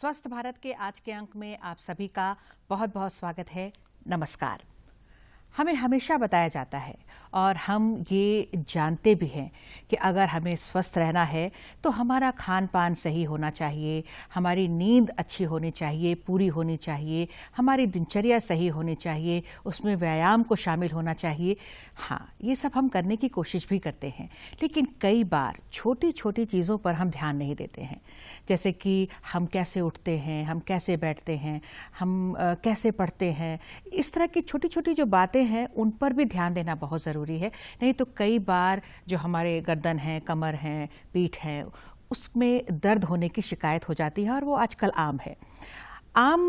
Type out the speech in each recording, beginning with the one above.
स्वस्थ भारत के आज के अंक में आप सभी का बहुत बहुत स्वागत है। नमस्कार। हमें हमेशा बताया जाता है और हम ये जानते भी हैं कि अगर हमें स्वस्थ रहना है तो हमारा खान पान सही होना चाहिए, हमारी नींद अच्छी होनी चाहिए, पूरी होनी चाहिए, हमारी दिनचर्या सही होनी चाहिए, उसमें व्यायाम को शामिल होना चाहिए। हाँ, ये सब हम करने की कोशिश भी करते हैं, लेकिन कई बार छोटी छोटी चीज़ों पर हम ध्यान नहीं देते हैं। जैसे कि हम कैसे उठते हैं, हम कैसे बैठते हैं, हम कैसे पढ़ते हैं। इस तरह की छोटी छोटी जो बातें हैं उन पर भी ध्यान देना बहुत ज़रूरी है। नहीं तो कई बार जो हमारे गर्दन है, कमर है, पीठ है, उसमें दर्द होने की शिकायत हो जाती है और वो आजकल आम है। आम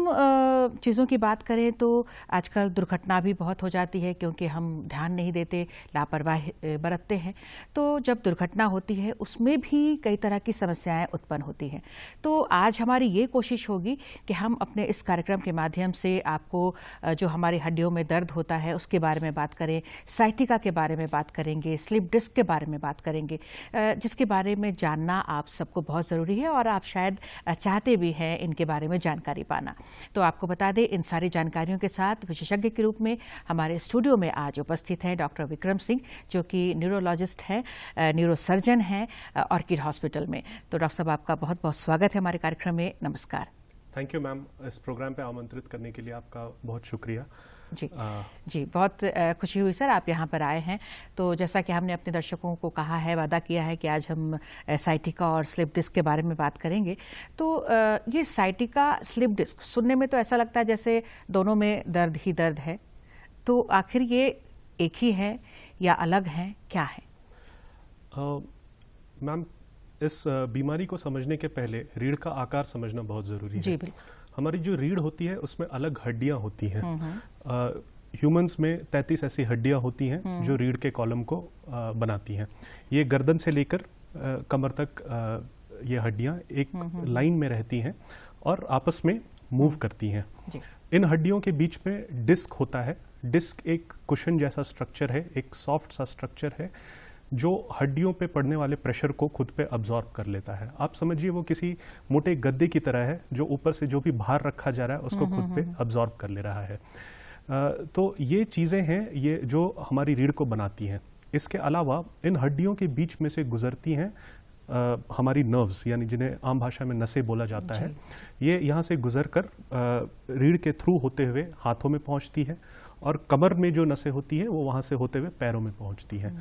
चीज़ों की बात करें तो आजकल दुर्घटना भी बहुत हो जाती है क्योंकि हम ध्यान नहीं देते, लापरवाही बरतते हैं। तो जब दुर्घटना होती है उसमें भी कई तरह की समस्याएं उत्पन्न होती हैं। तो आज हमारी ये कोशिश होगी कि हम अपने इस कार्यक्रम के माध्यम से आपको जो हमारी हड्डियों में दर्द होता है उसके बारे में बात करें, साइटिका के बारे में बात करेंगे, स्लिप डिस्क के बारे में बात करेंगे, जिसके बारे में जानना आप सबको बहुत ज़रूरी है और आप शायद चाहते भी हैं इनके बारे में जानकारी पाना। तो आपको बता दें, इन सारी जानकारियों के साथ विशेषज्ञ के रूप में हमारे स्टूडियो में आज उपस्थित हैं डॉक्टर विक्रम सिंह, जो कि न्यूरोलॉजिस्ट हैं, न्यूरोसर्जन हैं ऑर्किड हॉस्पिटल में। तो डॉक्टर साहब, आपका बहुत बहुत स्वागत है हमारे कार्यक्रम में। नमस्कार। थैंक यू मैम, इस प्रोग्राम पे आमंत्रित करने के लिए आपका बहुत शुक्रिया। जी, बहुत खुशी हुई सर आप यहाँ पर आए हैं। तो जैसा कि हमने अपने दर्शकों को कहा है, वादा किया है कि आज हम साइटिका और स्लिप डिस्क के बारे में बात करेंगे। तो ये साइटिका, स्लिप डिस्क सुनने में तो ऐसा लगता है जैसे दोनों में दर्द ही दर्द है। तो आखिर ये एक ही है या अलग है, क्या है? मैम, इस बीमारी को समझने के पहले रीढ़ का आकार समझना बहुत ज़रूरी है। जी बिल्कुल। हमारी जो रीढ़ होती है उसमें अलग हड्डियां होती हैं। ह्यूमंस में 33 ऐसी हड्डियां होती हैं जो रीढ़ के कॉलम को बनाती हैं। ये गर्दन से लेकर कमर तक ये हड्डियां एक लाइन में रहती हैं और आपस में मूव करती हैं। इन हड्डियों के बीच में डिस्क होता है। डिस्क एक कुशन जैसा स्ट्रक्चर है, एक सॉफ्ट सा स्ट्रक्चर है जो हड्डियों पे पड़ने वाले प्रेशर को खुद पे अब्जॉर्ब कर लेता है। आप समझिए वो किसी मोटे गद्दे की तरह है जो ऊपर से जो भी भार रखा जा रहा है उसको खुद पे अब्जॉर्ब कर ले रहा है। तो ये चीज़ें हैं ये जो हमारी रीढ़ को बनाती हैं। इसके अलावा इन हड्डियों के बीच में से गुजरती हैं हमारी नर्व्स, यानी जिन्हें आम भाषा में नसें बोला जाता है। ये यहाँ से गुजर कर रीढ़ के थ्रू होते हुए हाथों में पहुँचती है और कमर में जो नसें होती है वो वहाँ से होते हुए पैरों में पहुँचती है।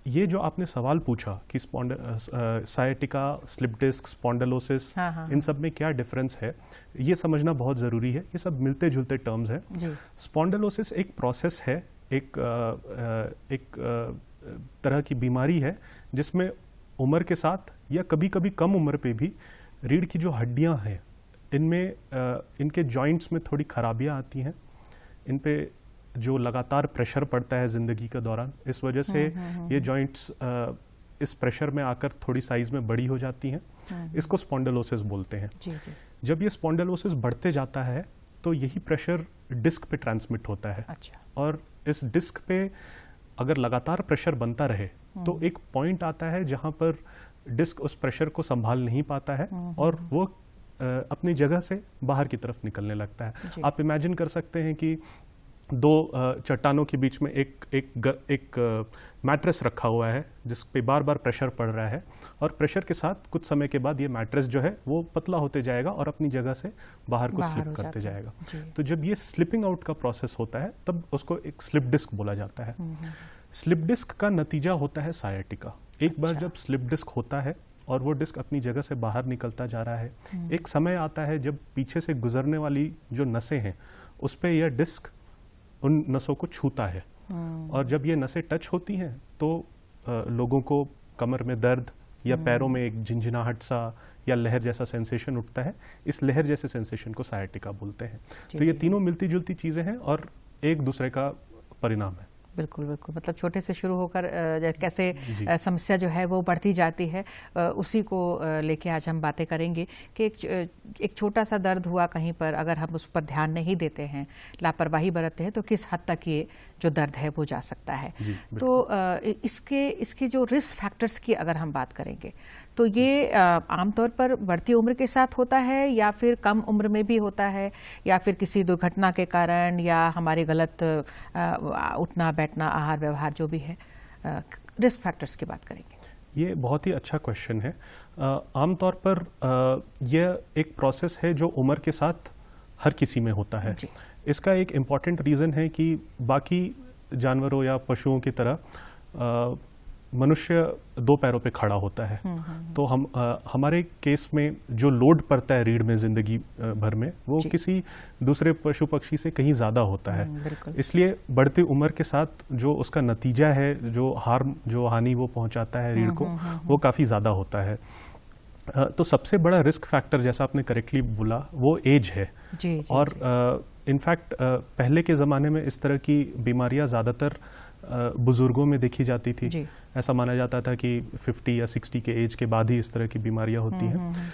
ये जो आपने सवाल पूछा कि साइटिका, स्लिप डिस्क, स्पॉन्डिलोसिस, इन सब में क्या डिफरेंस है, ये समझना बहुत ज़रूरी है। ये सब मिलते जुलते टर्म्स हैं। स्पॉन्डिलोसिस एक प्रोसेस है, एक तरह की बीमारी है जिसमें उम्र के साथ या कभी कभी कम उम्र पे भी रीढ़ की जो हड्डियां हैं इनमें इनके जॉइंट्स में थोड़ी खराबियां आती हैं। इन पे जो लगातार प्रेशर पड़ता है जिंदगी के दौरान, इस वजह से ये जॉइंट्स इस प्रेशर में आकर थोड़ी साइज में बड़ी हो जाती हैं। इसको स्पॉन्डिलोसिस बोलते हैं। जब ये स्पॉन्डिलोसिस बढ़ते जाता है तो यही प्रेशर डिस्क पे ट्रांसमिट होता है। और इस डिस्क पे अगर लगातार प्रेशर बनता रहे तो एक पॉइंट आता है जहां पर डिस्क उस प्रेशर को संभाल नहीं पाता है और वो अपनी जगह से बाहर की तरफ निकलने लगता है। आप इमेजिन कर सकते हैं कि दो चट्टानों के बीच में एक मैट्रेस रखा हुआ है जिस पे बार बार प्रेशर पड़ रहा है और प्रेशर के साथ कुछ समय के बाद ये मैट्रेस जो है वो पतला होते जाएगा और अपनी जगह से बाहर को स्लिप करते जाएगा। तो जब ये स्लिपिंग आउट का प्रोसेस होता है तब उसको एक स्लिप डिस्क बोला जाता है। स्लिप डिस्क का नतीजा होता है साइटिका। एक बार जब स्लिप डिस्क होता है और वो डिस्क अपनी जगह से बाहर निकलता जा रहा है, एक समय आता है जब पीछे से गुजरने वाली जो नसें हैं उस पर यह डिस्क उन नसों को छूता है और जब ये नसें टच होती हैं तो लोगों को कमर में दर्द या पैरों में एक झिंझिनाहट सा या लहर जैसा सेंसेशन उठता है। इस लहर जैसे सेंसेशन को साइटिका बोलते हैं। तो ये तीनों मिलती जुलती चीजें हैं और एक दूसरे का परिणाम है। बिल्कुल बिल्कुल, मतलब छोटे से शुरू होकर कैसे समस्या जो है वो बढ़ती जाती है, उसी को लेके आज हम बातें करेंगे कि एक छोटा सा दर्द हुआ कहीं पर, अगर हम उस पर ध्यान नहीं देते हैं, लापरवाही बरतते हैं, तो किस हद तक ये जो दर्द है वो जा सकता है। जी, तो इसके जो रिस्क फैक्टर्स की अगर हम बात करेंगे तो ये आमतौर पर बढ़ती उम्र के साथ होता है या फिर कम उम्र में भी होता है या फिर किसी दुर्घटना के कारण या हमारे गलत उठना बैठना आहार व्यवहार जो भी है, रिस्क फैक्टर्स की बात करेंगे। ये बहुत ही अच्छा क्वेश्चन है। आमतौर पर यह एक प्रोसेस है जो उम्र के साथ हर किसी में होता है। इसका एक इम्पॉर्टेंट रीज़न है कि बाकी जानवरों या पशुओं की तरह मनुष्य दो पैरों पे खड़ा होता है। तो हमारे केस में जो लोड पड़ता है रीढ़ में जिंदगी भर में, वो किसी दूसरे पशु पक्षी से कहीं ज़्यादा होता है। इसलिए बढ़ती उम्र के साथ जो उसका नतीजा है, जो हानि वो पहुंचाता है रीढ़ को, वो काफ़ी ज़्यादा होता है। तो सबसे बड़ा रिस्क फैक्टर, जैसा आपने करेक्टली बोला, वो एज है। और इनफैक्ट पहले के ज़माने में इस तरह की बीमारियां ज़्यादातर बुजुर्गों में देखी जाती थी। ऐसा माना जाता था कि 50 या 60 के एज के बाद ही इस तरह की बीमारियां होती हैं।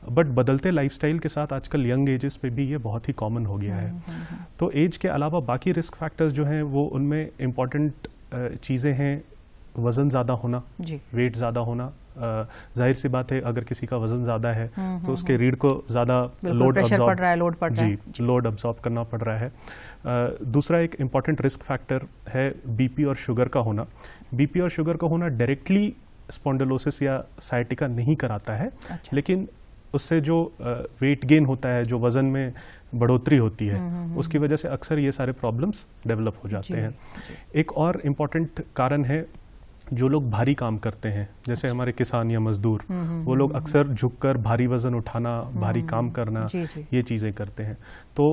बट बदलते लाइफस्टाइल के साथ आजकल यंग एजेस पे भी ये बहुत ही कॉमन हो गया है। तो एज के अलावा बाकी रिस्क फैक्टर्स जो हैं, वो उनमें इम्पॉर्टेंट चीज़ें हैं। वजन ज़्यादा होना, वेट ज़्यादा होना। जाहिर सी बात है, अगर किसी का वजन ज़्यादा है तो उसके रीढ़ को ज़्यादा लोड अब्सॉर्ब करना पड़ रहा है। दूसरा एक इम्पॉर्टेंट रिस्क फैक्टर है बीपी और शुगर का होना। बीपी और शुगर का होना डायरेक्टली स्पॉन्डिलोसिस या साइटिका नहीं कराता है, लेकिन उससे जो वेट गेन होता है, जो वजन में बढ़ोतरी होती है, उसकी वजह से अक्सर ये सारे प्रॉब्लम्स डेवलप हो जाते हैं। एक और इम्पॉर्टेंट कारण है, जो लोग भारी काम करते हैं, जैसे हमारे किसान या मजदूर, वो लोग अक्सर झुककर भारी वजन उठाना, भारी काम करना, ये चीज़ें करते हैं। तो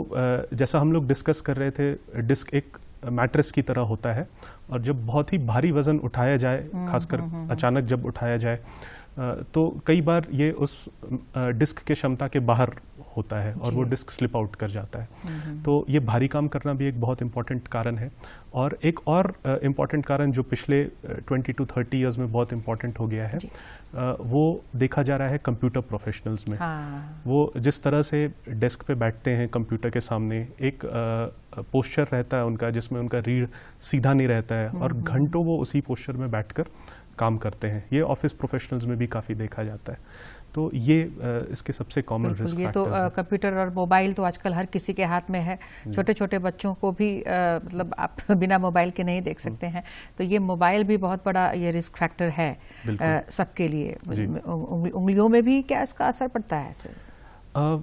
जैसा हम लोग डिस्कस कर रहे थे, डिस्क एक मैट्रेस की तरह होता है, और जब बहुत ही भारी वजन उठाया जाए, खासकर अचानक जब उठाया जाए, तो कई बार ये उस डिस्क के क्षमता के बाहर होता है और वो डिस्क स्लिप आउट कर जाता है। तो ये भारी काम करना भी एक बहुत इंपॉर्टेंट कारण है। और एक और इम्पॉर्टेंट कारण जो पिछले 20 to 30 इयर्स में बहुत इंपॉर्टेंट हो गया है, वो देखा जा रहा है कंप्यूटर प्रोफेशनल्स में। वो जिस तरह से डेस्क पे बैठते हैं कंप्यूटर के सामने, एक पोस्चर रहता है उनका जिसमें उनका रीढ़ सीधा नहीं रहता है, और घंटों वो उसी पोस्चर में बैठकर काम करते हैं। ये ऑफिस प्रोफेशनल्स में भी काफ़ी देखा जाता है। तो ये इसके सबसे कॉमन रिस्क फैक्टर्स हैं। तो कंप्यूटर और मोबाइल तो आजकल हर किसी के हाथ में है। छोटे छोटे बच्चों को भी मतलब आप बिना मोबाइल के नहीं देख सकते हैं। तो ये मोबाइल भी बहुत बड़ा ये रिस्क फैक्टर है सबके लिए। उंगलियों में भी क्या इसका असर पड़ता है सर?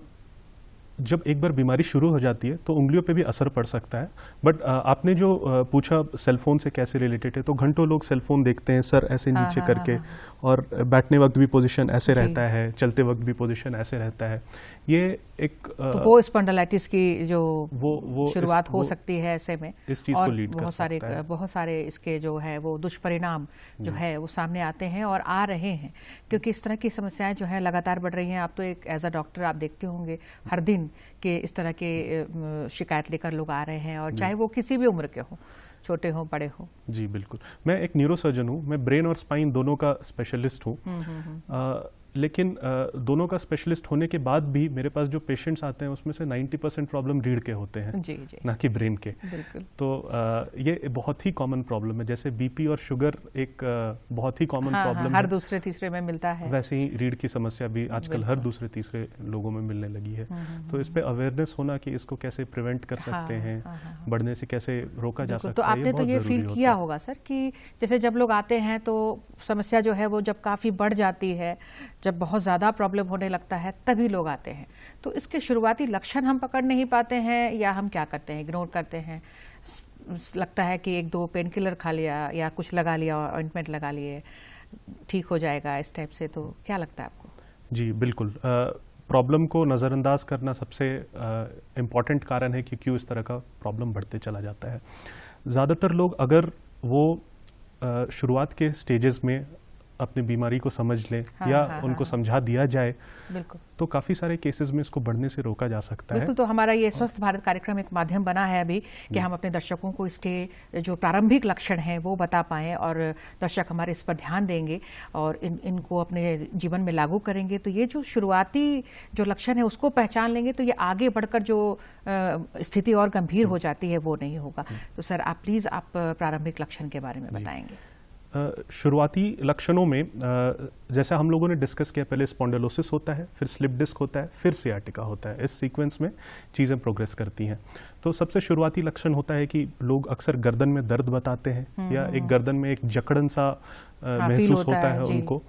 जब एक बार बीमारी शुरू हो जाती है तो उंगलियों पे भी असर पड़ सकता है। बट आपने जो पूछा सेलफोन से कैसे रिलेटेड है, तो घंटों लोग सेलफोन देखते हैं सर ऐसे नीचे करके, और बैठने वक्त भी पोजीशन ऐसे रहता है, चलते वक्त भी पोजीशन ऐसे रहता है। ये एक तो वो स्पॉन्डिलाइटिस की जो वो शुरुआत हो सकती है ऐसे में, इस चीज को लीड कर सकता है। बहुत सारे इसके जो है वो दुष्परिणाम जो है वो सामने आते हैं और आ रहे हैं, क्योंकि इस तरह की समस्याएं जो है लगातार बढ़ रही हैं। आप तो एक एज अ डॉक्टर आप देखते होंगे हर दिन कि इस तरह के शिकायत लेकर लोग आ रहे हैं, और चाहे वो किसी भी उम्र के हों, छोटे हों बड़े हों। जी बिल्कुल। मैं एक न्यूरोसर्जन हूँ, मैं ब्रेन और स्पाइन दोनों का स्पेशलिस्ट हूँ। लेकिन दोनों का स्पेशलिस्ट होने के बाद भी मेरे पास जो पेशेंट्स आते हैं उसमें से 90% प्रॉब्लम रीढ़ के होते हैं, ना कि ब्रेन के। तो ये बहुत ही कॉमन प्रॉब्लम है। जैसे बीपी और शुगर एक बहुत ही कॉमन प्रॉब्लम हर दूसरे तीसरे में मिलता है, वैसे ही रीढ़ की समस्या भी आजकल हर दूसरे तीसरे लोगों में मिलने लगी है। तो इस पे अवेयरनेस होना कि इसको कैसे प्रिवेंट कर सकते हैं, बढ़ने से कैसे रोका जा सकता है। तो आपने तो ये फील किया होगा सर कि जैसे जब लोग आते हैं तो समस्या जो है वो जब काफी बढ़ जाती है, जब बहुत ज़्यादा प्रॉब्लम होने लगता है, तभी लोग आते हैं। तो इसके शुरुआती लक्षण हम पकड़ नहीं पाते हैं, या हम क्या करते हैं, इग्नोर करते हैं? लगता है कि एक दो पेन किलर खा लिया या कुछ लगा लिया, ऑइंटमेंट लगा लिए, ठीक हो जाएगा इस टाइप से। तो क्या लगता है आपको? जी बिल्कुल। प्रॉब्लम को नज़रअंदाज करना सबसे इम्पॉर्टेंट कारण है कि क्यों इस तरह का प्रॉब्लम बढ़ते चला जाता है। ज़्यादातर लोग अगर वो शुरुआत के स्टेजेस में अपनी बीमारी को समझ लें हाँ, या हाँ, उनको हाँ, समझा दिया जाए, बिल्कुल तो काफी सारे केसेस में इसको बढ़ने से रोका जा सकता है। बिल्कुल। तो हमारा ये स्वस्थ भारत कार्यक्रम एक माध्यम बना है अभी कि हम अपने दर्शकों को इसके जो प्रारंभिक लक्षण हैं वो बता पाएं और दर्शक हमारे इस पर ध्यान देंगे और इनको अपने जीवन में लागू करेंगे। तो ये जो शुरुआती जो लक्षण है उसको पहचान लेंगे तो ये आगे बढ़कर जो स्थिति और गंभीर हो जाती है वो नहीं होगा। तो सर आप प्लीज आप प्रारंभिक लक्षण के बारे में बताएंगे। शुरुआती लक्षणों में जैसा हम लोगों ने डिस्कस किया, पहले स्पॉन्डिलोसिस होता है, फिर स्लिप डिस्क होता है, फिर सियाटिका होता है। इस सीक्वेंस में चीजें प्रोग्रेस करती हैं। तो सबसे शुरुआती लक्षण होता है कि लोग अक्सर गर्दन में दर्द बताते हैं या एक गर्दन में एक जकड़न सा महसूस होता है उनको।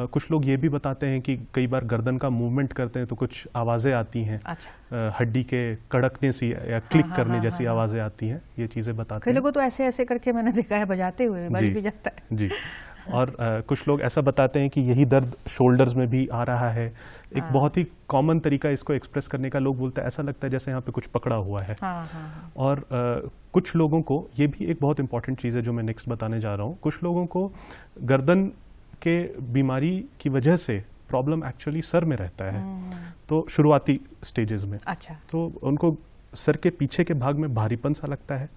कुछ लोग ये भी बताते हैं कि कई बार गर्दन का मूवमेंट करते हैं तो कुछ आवाजें आती हैं। अच्छा। हड्डी के कड़कने सी या क्लिक करने जैसी आवाजें आती हैं, ये चीजें बताते हैं। कई लोगों तो ऐसे ऐसे करके मैंने देखा है बजाते हुए बज भी जाता है जी। और कुछ लोग ऐसा बताते हैं कि यही दर्द शोल्डर्स में भी आ रहा है। एक बहुत ही कॉमन तरीका इसको एक्सप्रेस करने का, लोग बोलते हैं ऐसा लगता है जैसे यहाँ पे कुछ पकड़ा हुआ है। और कुछ लोगों को, ये भी एक बहुत इंपॉर्टेंट चीज है जो मैं नेक्स्ट बताने जा रहा हूँ, कुछ लोगों को गर्दन के बीमारी की वजह से प्रॉब्लम एक्चुअली सर में रहता है। तो शुरुआती स्टेजेस में अच्छा, तो उनको सर के पीछे के भाग में भारीपन सा लगता है।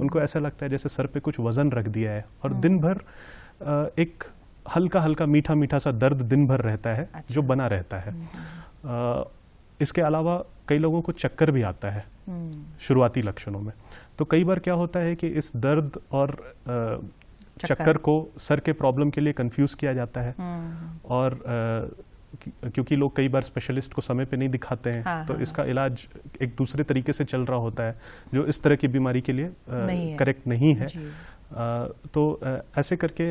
उनको ऐसा लगता है जैसे सर पे कुछ वजन रख दिया है और दिन भर एक हल्का हल्का मीठा मीठा सा दर्द दिन भर रहता है। अच्छा। जो बना रहता है। इसके अलावा कई लोगों को चक्कर भी आता है शुरुआती लक्षणों में। तो कई बार क्या होता है कि इस दर्द और चक्कर को सर के प्रॉब्लम के लिए कंफ्यूज किया जाता है। और क्योंकि लोग कई बार स्पेशलिस्ट को समय पे नहीं दिखाते हैं। हाँ, तो इसका इलाज एक दूसरे तरीके से चल रहा होता है जो इस तरह की बीमारी के लिए करेक्ट नहीं है। तो ऐसे करके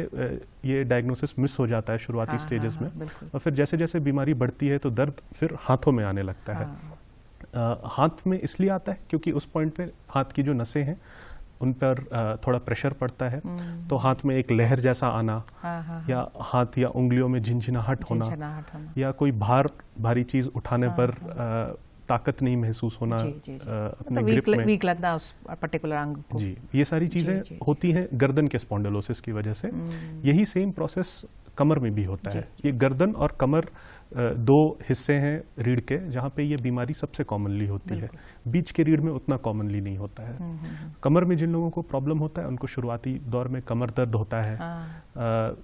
ये डायग्नोसिस मिस हो जाता है शुरुआती स्टेजेस में। और फिर जैसे जैसे बीमारी बढ़ती है तो दर्द फिर हाथों में आने लगता है। हाथ में इसलिए आता है क्योंकि उस पॉइंट पे हाथ की जो नसें हैं उन पर थोड़ा प्रेशर पड़ता है। तो हाथ में एक लहर जैसा आना, या हाथ या उंगलियों में झिनझिनाहट होना, या कोई भारी चीज उठाने पर ताकत नहीं महसूस होना, अपने ग्रिप में वीक लगना उस पर्टिकुलर अंग को। जी, ये सारी चीजें होती हैं गर्दन के स्पॉन्डिलोसिस की वजह से। यही सेम प्रोसेस कमर में भी होता है। ये गर्दन और कमर दो हिस्से हैं रीढ़ के जहां पे ये बीमारी सबसे कॉमनली होती है। बीच के रीढ़ में उतना कॉमनली नहीं होता है। कमर में जिन लोगों को प्रॉब्लम होता है उनको शुरुआती दौर में कमर दर्द होता है।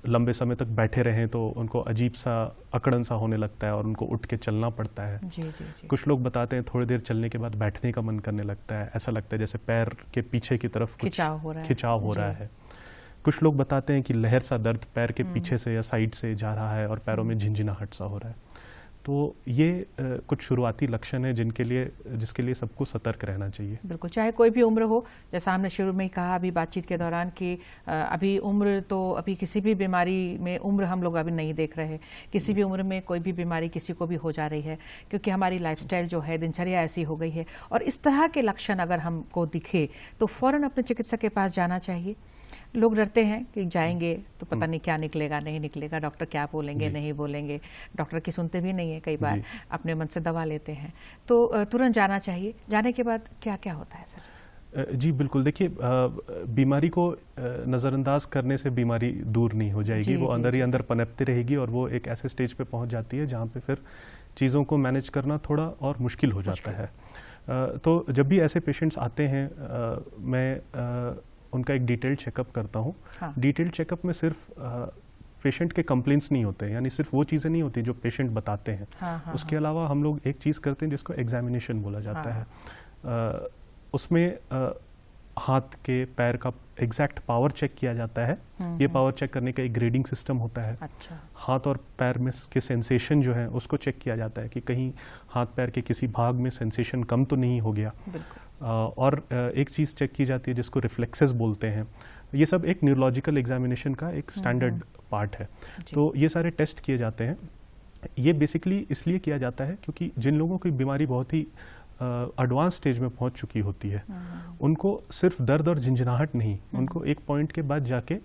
लंबे समय तक बैठे रहें तो उनको अजीब सा अकड़न सा होने लगता है और उनको उठ के चलना पड़ता है। कुछ लोग बताते हैं थोड़ी देर चलने के बाद बैठने का मन करने लगता है, ऐसा लगता है जैसे पैर के पीछे की तरफ कुछ खिंचाव हो रहा है। कुछ लोग बताते हैं कि लहर सा दर्द पैर के पीछे से या साइड से जा रहा है और पैरों में झिनझिनाहट सा हो रहा है। तो ये कुछ शुरुआती लक्षण है जिसके लिए सबको सतर्क रहना चाहिए। बिल्कुल, चाहे कोई भी उम्र हो। जैसा हमने शुरू में ही कहा अभी बातचीत के दौरान कि अभी उम्र तो अभी किसी भी बीमारी में उम्र हम लोग अभी नहीं देख रहे। किसी भी उम्र में कोई भी बीमारी किसी को भी हो जा रही है क्योंकि हमारी लाइफस्टाइल जो है, दिनचर्या ऐसी हो गई है। और इस तरह के लक्षण अगर हमको दिखे तो फौरन अपने चिकित्सक के पास जाना चाहिए। लोग डरते हैं कि जाएंगे तो पता नहीं क्या निकलेगा, नहीं निकलेगा, डॉक्टर क्या बोलेंगे, नहीं बोलेंगे। डॉक्टर की सुनते भी नहीं है, कई बार अपने मन से दवा लेते हैं। तो तुरंत जाना चाहिए। जाने के बाद क्या क्या होता है सर? जी बिल्कुल, देखिए बीमारी को नज़रअंदाज करने से बीमारी दूर नहीं हो जाएगी। वो अंदर ही अंदर पनपती रहेगी और वो एक ऐसे स्टेज पे पहुंच जाती है जहां पे फिर चीज़ों को मैनेज करना थोड़ा और मुश्किल हो जाता है। तो जब भी ऐसे पेशेंट्स आते हैं मैं उनका एक डिटेल्ड चेकअप करता हूँ। डिटेल्ड चेकअप में सिर्फ पेशेंट के कंप्लेंट्स नहीं होते, यानी सिर्फ वो चीज़ें नहीं होती जो पेशेंट बताते हैं। उसके अलावा हम लोग एक चीज़ करते हैं जिसको एग्जामिनेशन बोला जाता है। उसमें हाथ के पैर का एग्जैक्ट पावर चेक किया जाता है। ये पावर चेक करने का एक ग्रेडिंग सिस्टम होता है। अच्छा। हाथ और पैर में के सेंसेशन जो है उसको चेक किया जाता है कि कहीं हाथ पैर के किसी भाग में सेंसेशन कम तो नहीं हो गया। और एक चीज़ चेक की जाती है जिसको रिफ्लेक्सेस बोलते हैं। ये सब एक न्यूरोलॉजिकल एग्जामिनेशन का एक स्टैंडर्ड पार्ट है। तो ये सारे टेस्ट किए जाते हैं। ये बेसिकली इसलिए किया जाता है क्योंकि जिन लोगों की बीमारी बहुत ही एडवांस स्टेज में पहुंच चुकी होती है उनको सिर्फ दर्द और झिंझनाहट नहीं, उनको एक पॉइंट के बाद जाके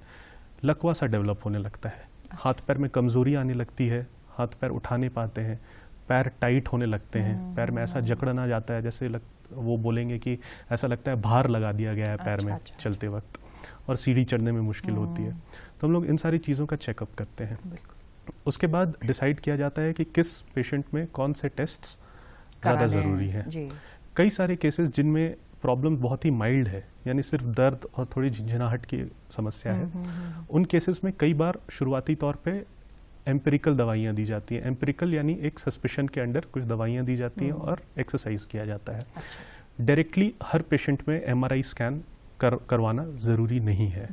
लकवा सा डेवलप होने लगता है। हाथ पैर में कमजोरी आने लगती है, हाथ पैर उठा नहीं पाते हैं, पैर टाइट होने लगते हैं, पैर में ऐसा जकड़न आ जाता है जैसे वो बोलेंगे कि ऐसा लगता है भार लगा दिया गया है पैर में चलते वक्त, और सीढ़ी चढ़ने में मुश्किल होती है। तो हम लोग इन सारी चीज़ों का चेकअप करते हैं। उसके बाद डिसाइड किया जाता है कि किस पेशेंट में कौन से टेस्ट्स ज़्यादा ज़रूरी हैं। कई सारे केसेस जिनमें प्रॉब्लम बहुत ही माइल्ड है, यानी सिर्फ दर्द और थोड़ी झंझनाहट की समस्या है, उन केसेस में कई बार शुरुआती तौर पे एम्पिरिकल दवाइयाँ दी जाती हैं। एम्पिरिकल यानी एक सस्पिशन के अंडर कुछ दवाइयाँ दी जाती हैं और एक्सरसाइज किया जाता है। डायरेक्टली हर पेशेंट में MRI स्कैन करवाना ज़रूरी नहीं है।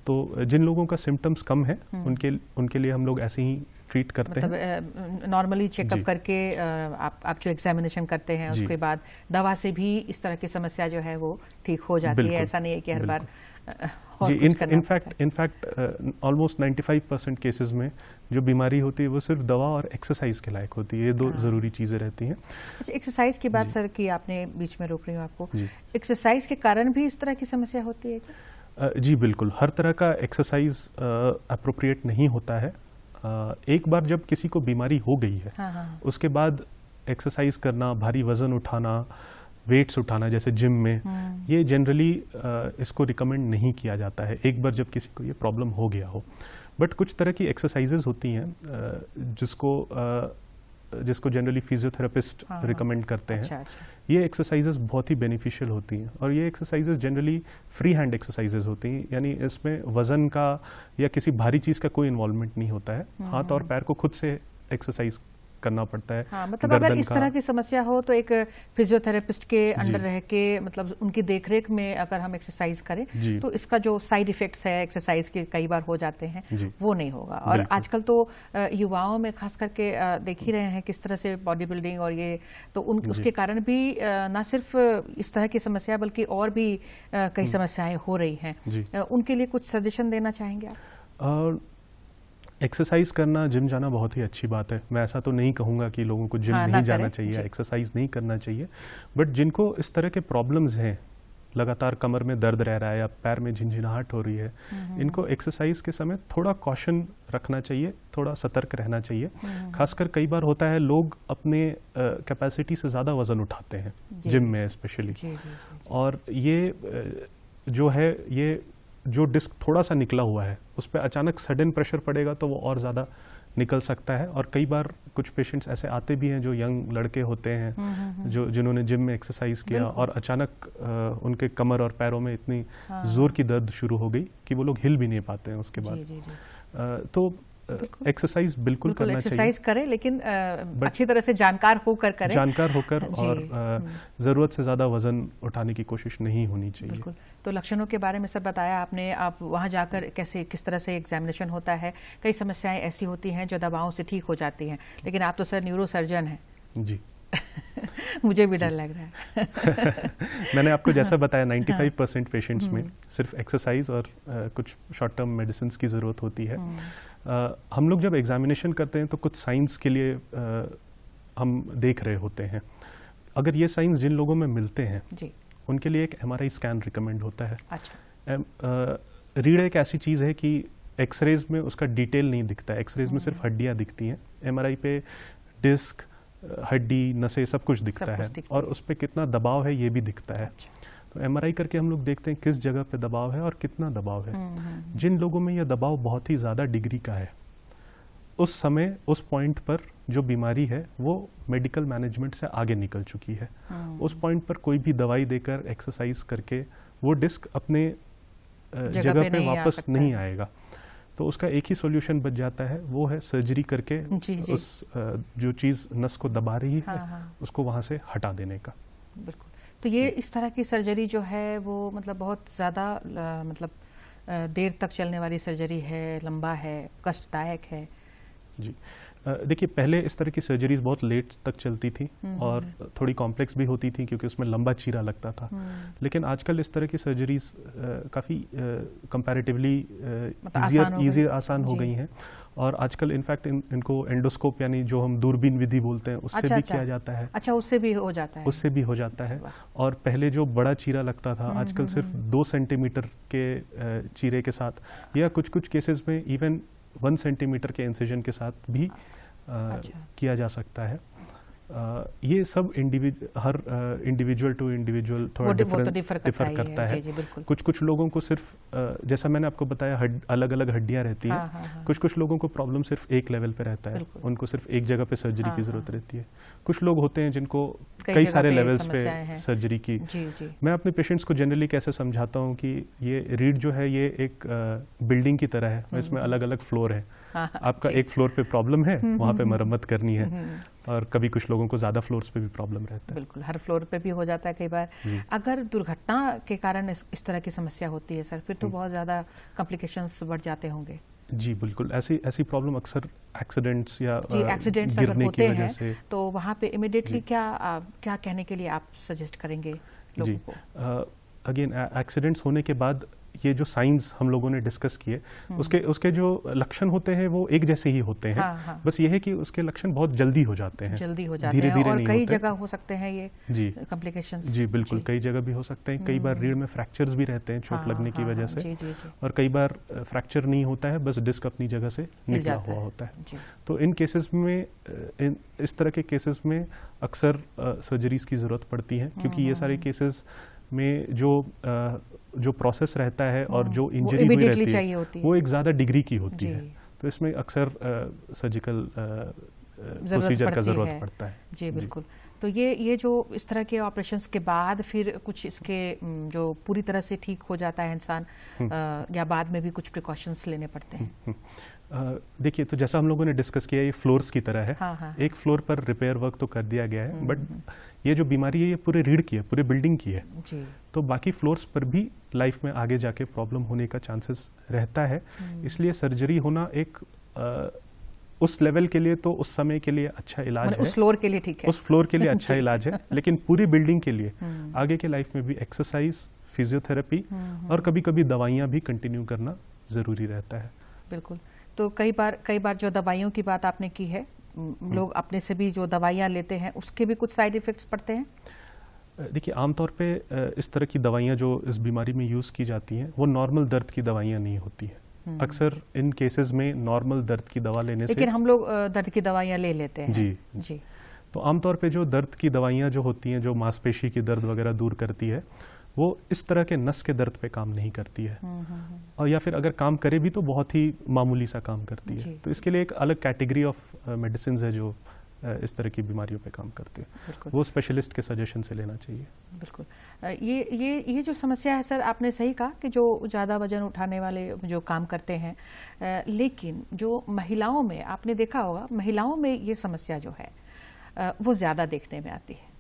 तो जिन लोगों का सिम्टम्स कम है उनके लिए हम लोग ऐसे ही ट्रीट करते हैं। नॉर्मली चेकअप करके आप जो एग्जामिनेशन करते हैं उसके बाद दवा से भी इस तरह की समस्या जो है वो ठीक हो जाती है। ऐसा नहीं है कि हर बार जी, इनफैक्ट ऑलमोस्ट 95% केसेस में जो बीमारी होती है वो सिर्फ दवा और एक्सरसाइज के लायक होती है। ये दो जरूरी चीजें रहती हैं। अच्छा, एक्सरसाइज की बात सर की आपने, बीच में रोक रही हूँ आपको, एक्सरसाइज के कारण भी इस तरह की समस्या होती है क्या? जी बिल्कुल, हर तरह का एक्सरसाइज अप्रोप्रिएट नहीं होता है। एक बार जब किसी को बीमारी हो गई है उसके बाद एक्सरसाइज करना, भारी वजन उठाना, वेट्स उठाना जैसे जिम में, ये जनरली इसको रिकमेंड नहीं किया जाता है एक बार जब किसी को ये प्रॉब्लम हो गया हो। बट कुछ तरह की एक्सरसाइजेज होती हैं जिसको जनरली फिजियोथेरेपिस्ट रिकमेंड करते हैं। अच्छा। ये एक्सरसाइजेज बहुत ही बेनिफिशियल होती हैं और ये exercises generally free hand exercises होती हैं, यानी इसमें वजन का या किसी भारी चीज का कोई इन्वॉल्वमेंट नहीं होता है। हाथ और पैर को खुद से एक्सरसाइज करना पड़ता है। मतलब अगर इस तरह की समस्या हो तो एक फिजियोथेरेपिस्ट के अंडर रह के, मतलब उनकी देखरेख में अगर हम एक्सरसाइज करें तो इसका जो साइड इफेक्ट्स है एक्सरसाइज के कई बार हो जाते हैं वो नहीं होगा। और आजकल तो युवाओं में खास करके देख ही रहे हैं किस तरह से बॉडी बिल्डिंग और ये तो उसके कारण भी न सिर्फ इस तरह की समस्या बल्कि और भी कई समस्याएं हो रही हैं। उनके लिए कुछ सजेशन देना चाहेंगे आप? एक्सरसाइज करना, जिम जाना बहुत ही अच्छी बात है। मैं ऐसा तो नहीं कहूँगा कि लोगों को जिम नहीं जाना चाहिए, एक्सरसाइज नहीं करना चाहिए। बट जिनको इस तरह के प्रॉब्लम्स हैं, लगातार कमर में दर्द रह रहा है या पैर में झिंझिनाहट हो रही है, इनको एक्सरसाइज के समय थोड़ा कॉशन रखना चाहिए, थोड़ा सतर्क रहना चाहिए। खासकर कई बार होता है लोग अपने कैपेसिटी से ज़्यादा वजन उठाते हैं जिम में स्पेशली, और ये जो है ये जो डिस्क थोड़ा सा निकला हुआ है उस पर अचानक सडन प्रेशर पड़ेगा तो वो और ज़्यादा निकल सकता है। और कई बार कुछ पेशेंट्स ऐसे आते भी हैं जो यंग लड़के होते हैं जिन्होंने जिम में एक्सरसाइज किया और अचानक उनके कमर और पैरों में इतनी जोर की दर्द शुरू हो गई कि वो लोग हिल भी नहीं पाते हैं उसके बाद। तो एक्सरसाइज बिल्कुल करना चाहिए। एक्सरसाइज करें लेकिन अच्छी तरह से जानकार होकर करें, जानकार होकर, और जरूरत से ज्यादा वजन उठाने की कोशिश नहीं होनी चाहिए। बिल्कुल। तो लक्षणों के बारे में सब बताया आपने, आप वहां जाकर किस तरह से एग्जामिनेशन होता है। कई समस्याएं ऐसी होती हैं जो दवाओं से ठीक हो जाती हैं, लेकिन आप तो सर न्यूरो सर्जन हैं। जी मुझे भी डर लग रहा है। मैंने आपको जैसा बताया 95% पेशेंट्स में सिर्फ एक्सरसाइज और कुछ शॉर्ट टर्म मेडिसिन की जरूरत होती है। हम लोग जब एग्जामिनेशन करते हैं तो कुछ साइंस के लिए हम देख रहे होते हैं। अगर ये साइंस जिन लोगों में मिलते हैं उनके लिए एक MRI स्कैन रिकमेंड होता है। अच्छा। रीढ़ एक ऐसी चीज है कि एक्सरेज में उसका डिटेल नहीं दिखता है, एक्सरेज में सिर्फ हड्डियां दिखती हैं। MRI पे डिस्क, हड्डी, नसें सब कुछ दिखता है और उस पर कितना दबाव है ये भी दिखता है। अच्छा। तो MRI करके हम लोग देखते हैं किस जगह पे दबाव है और कितना दबाव है। जिन लोगों में यह दबाव बहुत ही ज्यादा डिग्री का है उस समय उस पॉइंट पर जो बीमारी है वो मेडिकल मैनेजमेंट से आगे निकल चुकी है। उस पॉइंट पर कोई भी दवाई देकर, एक्सरसाइज करके वो डिस्क अपने जगह पे वापस नहीं आएगा। तो उसका एक ही सॉल्यूशन बच जाता है, वो है सर्जरी करके उस जो चीज नस को दबा रही है उसको वहां से हटा देने का। बिल्कुल। तो ये इस तरह की सर्जरी जो है वो मतलब बहुत ज्यादा मतलब देर तक चलने वाली सर्जरी है, लंबा है, कष्टदायक है। जी देखिए, पहले इस तरह की सर्जरीज बहुत लेट तक चलती थी और थोड़ी कॉम्प्लेक्स भी होती थी क्योंकि उसमें लंबा चीरा लगता था। लेकिन आजकल इस तरह की सर्जरीज काफ़ी कंपैरेटिवली ईजियर, आसान हो गई हैं। और आजकल इनफैक्ट इनको एंडोस्कोप यानी जो हम दूरबीन विधि बोलते हैं उससे भी किया जाता है। अच्छा, उससे भी हो जाता है? उससे भी हो जाता है। और पहले जो बड़ा चीरा लगता था आजकल सिर्फ 2 सेंटीमीटर के चीरे के साथ या कुछ कुछ केसेस में इवन 1 सेंटीमीटर के इंसिजन के साथ भी किया जा सकता है। ये सब हर इंडिविजुअल टू इंडिविजुअल थोड़ा डिफर करता है। कुछ कुछ लोगों को सिर्फ जैसा मैंने आपको बताया अलग अलग हड्डियां रहती हैं। कुछ कुछ लोगों को प्रॉब्लम सिर्फ एक लेवल पे रहता है, उनको सिर्फ एक जगह पे सर्जरी की जरूरत रहती है। कुछ लोग होते हैं जिनको कई सारे लेवल्स पे सर्जरी की। मैं अपने पेशेंट्स को जनरली कैसे समझाता हूँ कि ये रीढ़ जो है ये एक बिल्डिंग की तरह है, इसमें अलग अलग फ्लोर है। आपका एक फ्लोर पे प्रॉब्लम है, वहां पे मरम्मत करनी है, और कभी कुछ लोगों को ज्यादा फ्लोर्स पे भी प्रॉब्लम रहता है। बिल्कुल, हर फ्लोर पे भी हो जाता है कई बार। अगर दुर्घटना के कारण इस तरह की समस्या होती है सर, फिर तो बहुत ज्यादा कॉम्प्लिकेशंस बढ़ जाते होंगे। जी बिल्कुल, ऐसी प्रॉब्लम अक्सर एक्सीडेंट्स या एक्सीडेंट्स अगर होते हैं तो वहां पे इमीडिएटली क्या कहने के लिए आप सजेस्ट करेंगे लोगों को? अगेन एक्सीडेंट्स होने के बाद ये जो साइंस हम लोगों ने डिस्कस किए, उसके जो लक्षण होते हैं वो एक जैसे ही होते हैं। बस ये है कि उसके लक्षण बहुत जल्दी हो जाते हैं, धीरे धीरे और कई जगह हो सकते हैं ये जी कॉम्प्लिकेशंस। जी बिल्कुल, कई जगह भी हो सकते हैं। कई बार रीढ़ में फ्रैक्चर्स भी रहते हैं चोट लगने की वजह से, और कई बार फ्रैक्चर नहीं होता है, बस डिस्क अपनी जगह से निकला हुआ होता है। तो इन केसेस में, इस तरह के केसेस में अक्सर सर्जरीज की जरूरत पड़ती है, क्योंकि ये सारे केसेस में जो प्रोसेस रहता है और जो इंजरी हुई रहती है वो एक ज्यादा डिग्री की होती है, तो इसमें अक्सर सर्जिकल प्रोसीजर का जरूरत पड़ता है। जी बिल्कुल। तो ये जो इस तरह के ऑपरेशंस के बाद फिर कुछ इसके जो पूरी तरह से ठीक हो जाता है इंसान, या बाद में भी कुछ प्रिकॉशंस लेने पड़ते हैं? देखिए, तो जैसा हम लोगों ने डिस्कस किया, ये फ्लोर्स की तरह है। एक फ्लोर पर रिपेयर वर्क तो कर दिया गया है, बट ये जो बीमारी है ये पूरे रीढ़ की है, पूरे बिल्डिंग की है जी। तो बाकी फ्लोर्स पर भी लाइफ में आगे जाके प्रॉब्लम होने का चांसेस रहता है। इसलिए सर्जरी होना एक उस लेवल के लिए तो उस समय के लिए अच्छा इलाज है, उस फ्लोर के लिए ठीक है, उस फ्लोर के लिए अच्छा इलाज है। लेकिन पूरी बिल्डिंग के लिए आगे के लाइफ में भी एक्सरसाइज, फिजियोथेरेपी और कभी कभी दवाइयां भी कंटिन्यू करना जरूरी रहता है। बिल्कुल। तो कई बार जो दवाइयों की बात आपने की है, लोग अपने से भी जो दवाइयां लेते हैं उसके भी कुछ साइड इफेक्ट्स पड़ते हैं? देखिए, आमतौर पे इस तरह की दवाइयां जो इस बीमारी में यूज की जाती हैं वो नॉर्मल दर्द की दवाइयां नहीं होती हैं। अक्सर इन केसेस में नॉर्मल दर्द की दवा लेने से, लेकिन हम लोग दर्द की दवाइयां ले लेते हैं। जी। तो आमतौर पे जो दर्द की दवाइयां जो होती हैं, जो मांसपेशी की दर्द वगैरह दूर करती है, वो इस तरह के नस के दर्द पे काम नहीं करती है, और या फिर अगर काम करे भी तो बहुत ही मामूली सा काम करती है। तो इसके लिए एक अलग कैटेगरी ऑफ मेडिसिन है जो इस तरह की बीमारियों पे काम करते हैं, वो स्पेशलिस्ट के सजेशन से लेना चाहिए। बिल्कुल। ये जो समस्या है सर, आपने सही कहा कि जो ज़्यादा वजन उठाने वाले जो काम करते हैं, लेकिन जो महिलाओं में आपने देखा होगा, महिलाओं में ये समस्या जो है वो ज़्यादा देखने में आती है।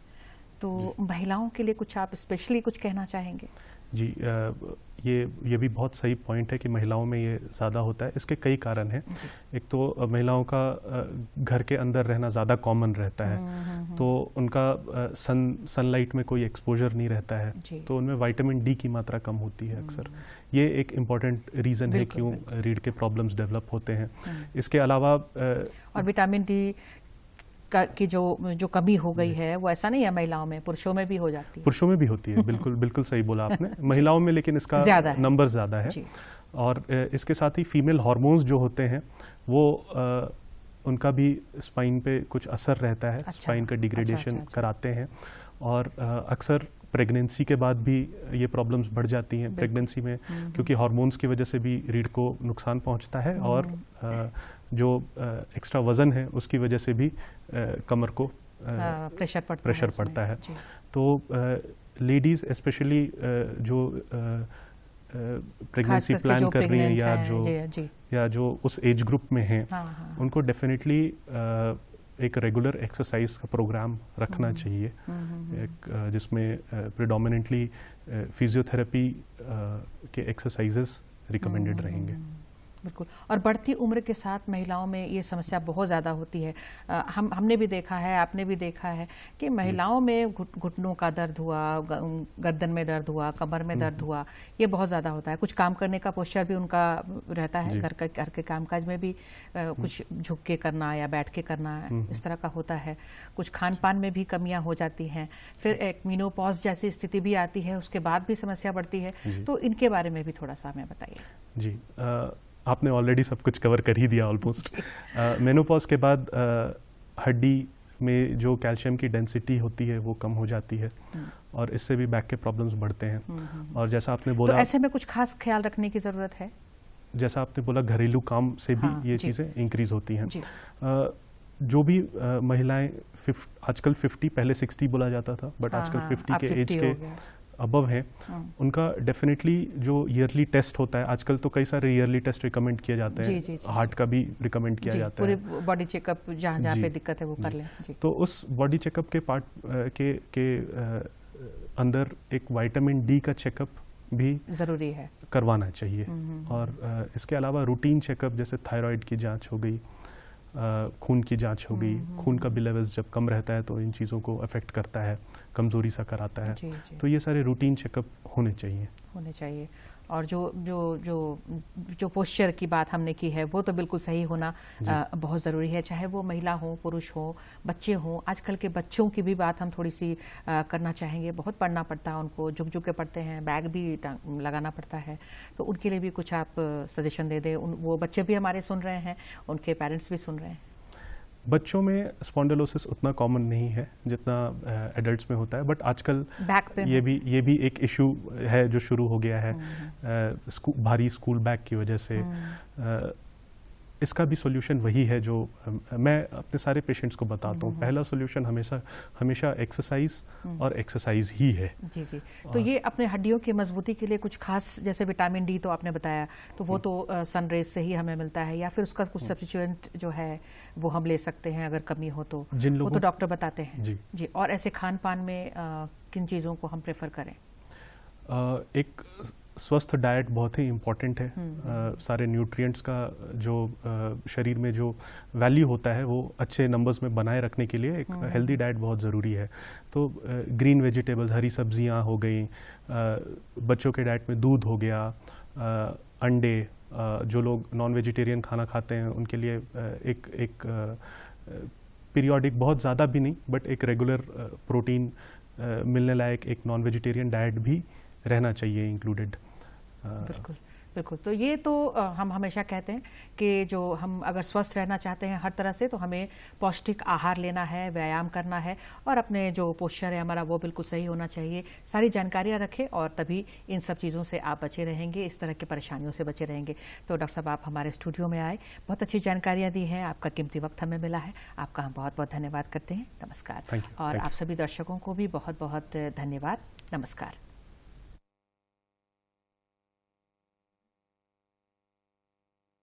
तो महिलाओं के लिए कुछ आप स्पेशली कुछ कहना चाहेंगे? जी, ये भी बहुत सही पॉइंट है कि महिलाओं में ये ज़्यादा होता है। इसके कई कारण हैं। एक तो महिलाओं का घर के अंदर रहना ज़्यादा कॉमन रहता है, तो उनका सनलाइट में कोई एक्सपोजर नहीं रहता है, तो उनमें विटामिन डी की मात्रा कम होती है अक्सर। ये एक इम्पॉर्टेंट रीज़न है क्यों रीढ़ के प्रॉब्लम्स डेवलप होते हैं। इसके अलावा और विटामिन डी की जो कमी हो गई है वो ऐसा नहीं है महिलाओं में, पुरुषों में भी हो जाती है। पुरुषों में भी होती है, बिल्कुल सही बोला आपने। महिलाओं में लेकिन इसका नंबर ज्यादा है। और इसके साथ ही फीमेल हार्मोन्स जो होते हैं वो उनका भी स्पाइन पे कुछ असर रहता है। स्पाइन का डिग्रेडेशन कराते हैं, और अक्सर प्रेगनेंसी के बाद भी ये प्रॉब्लम्स बढ़ जाती हैं। प्रेगनेंसी में क्योंकि हार्मोन्स की वजह से भी रीढ़ को नुकसान पहुंचता है, और जो एक्स्ट्रा वजन है उसकी वजह से भी कमर को प्रेशर पड़ता है। तो लेडीज स्पेशली जो प्रेगनेंसी प्लान कर रही हैं या जो उस एज ग्रुप में हैं, उनको डेफिनेटली एक रेगुलर एक्सरसाइज का प्रोग्राम रखना चाहिए, जिसमें प्रिडोमिनेंटली फिजियोथेरेपी के एक्सरसाइजेस रिकमेंडेड रहेंगे। बिल्कुल। और बढ़ती उम्र के साथ महिलाओं में ये समस्या बहुत ज़्यादा होती है। हमने भी देखा है, आपने भी देखा है कि महिलाओं में घुटनों का दर्द हुआ, गर्दन में दर्द हुआ, कमर में दर्द हुआ, ये बहुत ज़्यादा होता है। कुछ काम करने का पोस्चर भी उनका रहता है, घर के कामकाज में भी कुछ झुक के करना या बैठ के करना, इस तरह का होता है। कुछ खान पान में भी कमियां हो जाती हैं। फिर एक मेनोपॉज जैसी स्थिति भी आती है, उसके बाद भी समस्या बढ़ती है। तो इनके बारे में भी थोड़ा सा हमें बताइए। जी, आपने ऑलरेडी सब कुछ कवर कर ही दिया ऑलमोस्ट। मेनोपॉज के बाद हड्डी में जो कैल्शियम की डेंसिटी होती है वो कम हो जाती है और इससे भी बैक के प्रॉब्लम्स बढ़ते हैं। और जैसा आपने बोला, तो ऐसे में कुछ खास ख्याल रखने की जरूरत है? जैसा आपने बोला, घरेलू काम से भी ये चीजें इंक्रीज होती हैं। जो भी महिलाएं आजकल 50, पहले 60 बोला जाता था, बट आजकल 50 के एज के अबव हैं, उनका डेफिनेटली जो ईयरली टेस्ट होता है, आजकल तो कई सारे ईयरली टेस्ट रिकमेंड किए जाते हैं, हार्ट का भी रिकमेंड किया जाता है, पूरे बॉडी चेकअप जहाँ जहाँ पे दिक्कत है वो कर लें। तो उस बॉडी चेकअप के पार्ट के अंदर एक विटामिन डी का चेकअप भी जरूरी है, करवाना चाहिए। और इसके अलावा रूटीन चेकअप जैसे थायराइड की जांच हो गई, खून की जांच हो गई, खून का भी लेवल्स जब कम रहता है तो इन चीज़ों को अफेक्ट करता है, कमजोरी सा कराता है। तो ये सारे रूटीन चेकअप होने चाहिए। और जो पोस्चर की बात हमने की है वो तो बिल्कुल सही होना बहुत ज़रूरी है, चाहे वो महिला हो, पुरुष हो, बच्चे हो। आजकल के बच्चों की भी बात हम थोड़ी सी करना चाहेंगे। बहुत पढ़ना पड़ता है उनको, झुक झुक के पढ़ते हैं, बैग भी लगाना पड़ता है, तो उनके लिए भी कुछ आप सजेशन दे दें। वो बच्चे भी हमारे सुन रहे हैं, उनके पेरेंट्स भी सुन रहे हैं। बच्चों में स्पॉन्डिलोसिस उतना कॉमन नहीं है जितना एडल्ट्स में होता है, बट आजकल ये भी एक इशू है जो शुरू हो गया है भारी स्कूल बैग की वजह से। इसका भी सॉल्यूशन वही है जो मैं अपने सारे पेशेंट्स को बताता हूँ। पहला सॉल्यूशन हमेशा एक्सरसाइज और एक्सरसाइज ही है। जी। तो ये अपने हड्डियों की मजबूती के लिए कुछ खास, जैसे विटामिन डी तो आपने बताया, तो वो तो सन रेज से ही हमें मिलता है, या फिर उसका कुछ सब्स्टिट्यूएंट जो है वो हम ले सकते हैं अगर कमी हो तो, वो तो डॉक्टर बताते हैं। जी। और ऐसे खान पान में किन चीज़ों को हम प्रेफर करें? एक स्वस्थ डाइट बहुत ही इम्पॉर्टेंट है। सारे न्यूट्रिएंट्स का जो शरीर में जो वैल्यू होता है वो अच्छे नंबर्स में बनाए रखने के लिए एक हेल्दी डाइट बहुत ज़रूरी है। तो ग्रीन वेजिटेबल्स, हरी सब्जियां हो गई, बच्चों के डाइट में दूध हो गया, अंडे, जो लोग नॉन वेजिटेरियन खाना खाते हैं उनके लिए एक पीरियोडिक, बहुत ज़्यादा भी नहीं बट एक रेगुलर प्रोटीन मिलने लायक एक नॉन वेजिटेरियन डाइट भी रहना चाहिए इंक्लूडेड। बिल्कुल। तो ये तो हम हमेशा कहते हैं कि जो हम अगर स्वस्थ रहना चाहते हैं हर तरह से, तो हमें पौष्टिक आहार लेना है, व्यायाम करना है, और अपने जो पोस्चर है हमारा वो बिल्कुल सही होना चाहिए। सारी जानकारियां रखें और तभी इन सब चीज़ों से आप बचे रहेंगे, इस तरह की परेशानियों से बचे रहेंगे। तो डॉक्टर साहब, आप हमारे स्टूडियो में आए, बहुत अच्छी जानकारियां दी हैं, आपका कीमती वक्त हमें मिला है, आपका हम बहुत बहुत धन्यवाद करते हैं। नमस्कार। और आप सभी दर्शकों को भी बहुत बहुत धन्यवाद। नमस्कार।